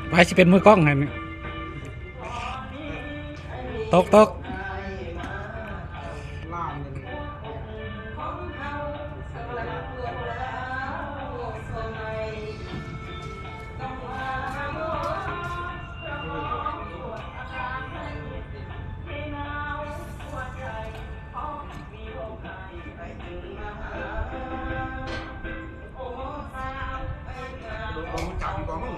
ไปสิเป็นมือกล้องให้นี่ตกจับดีกว่ามั้ง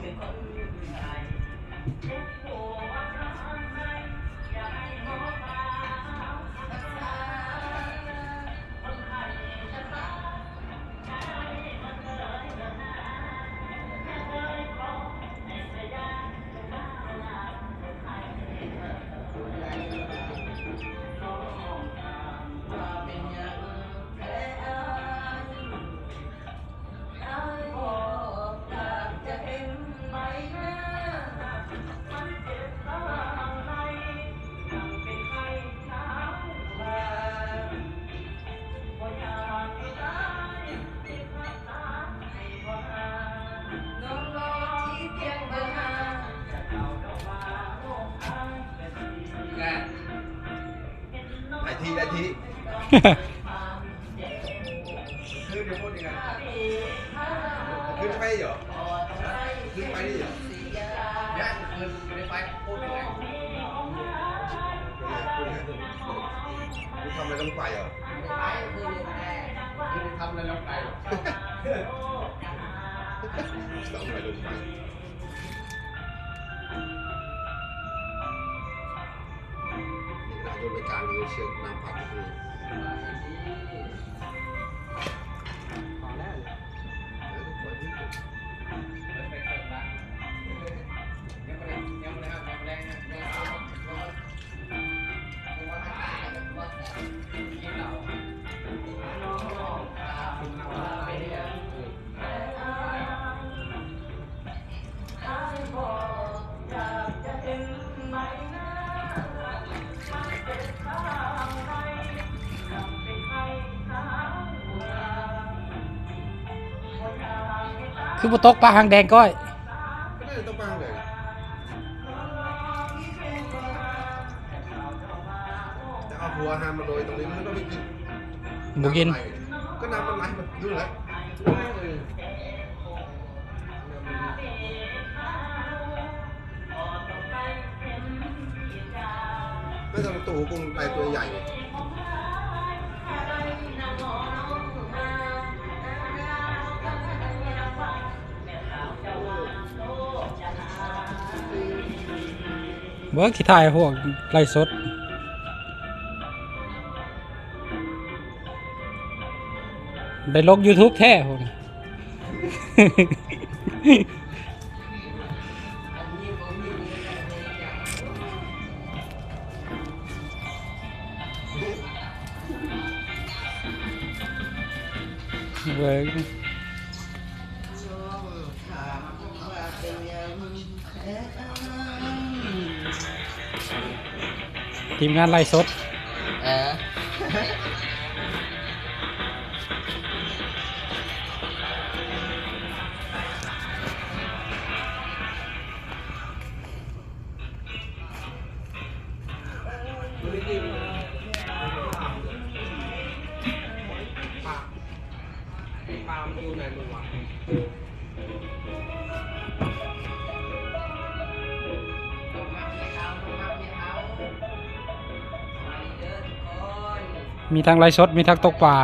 ได้ทีขึ้นไปพูดยังไงขึ้นไปเหรอขึ้นไปดิเหรอย่าขึ้นไปไฟพูดยังไงทำอะไรต้องไปเหรอทำอะไรต้องไปทำอะไรต้องไปโดนไปกลางเลยเชือกน้ำพัดคือพอแล้วคือบ่ตกปลาหางแดงก้อยก็น่าจะต้องบ้างเลยแต่เอาหัวหามมาโรยตรงนี้มันก็ไม่กินบ่กินก็น้ำมันไหลมาดูเลยไม่ต้องตู้กุ้งไปตัวใหญ่เบิกที่ถ่ายพวกไล่สดได้ลง YouTube แท้พวกนี้เบิกทีมงานไล่สดปลามันอยู่ไหนมึงวะมีทั้งไล่สดมีทั้งตกปลา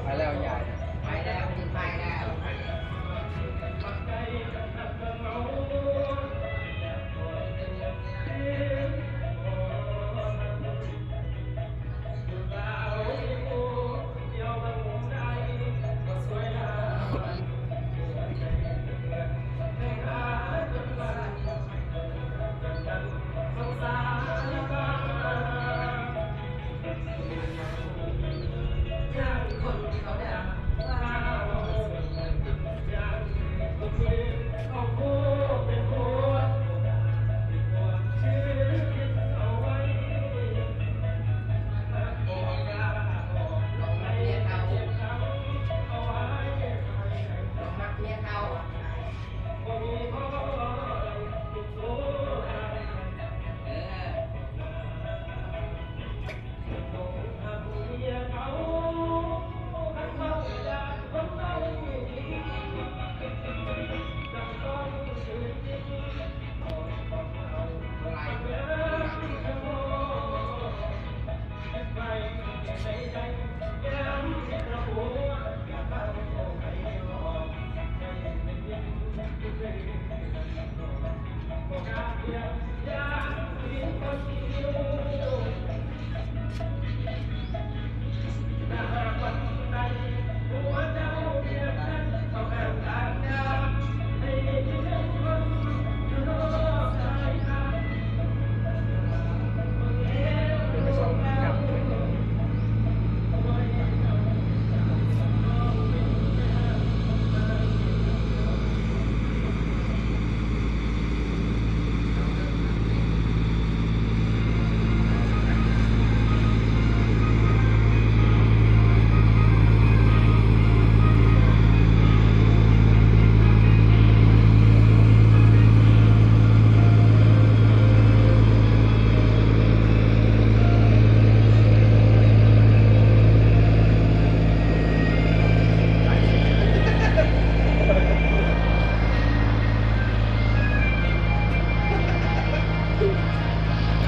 ไปแล้วใหญ่ไปแล้วไปแล้ว เ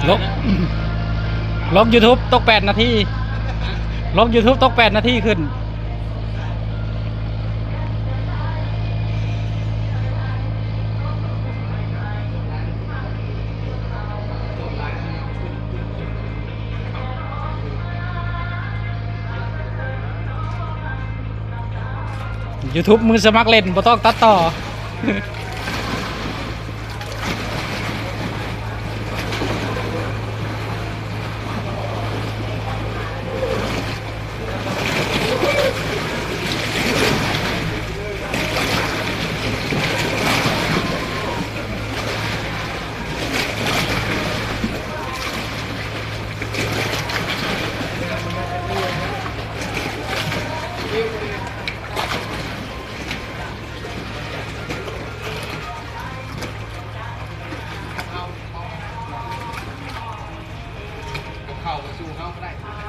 ลบลบ YouTube ตก8 นาทีลบ YouTube ตก8 นาทีขึ้นYouTube มือสมัครเล่นบ่ต้องตัดต่อ เข้าไปสู้เขาก็ได้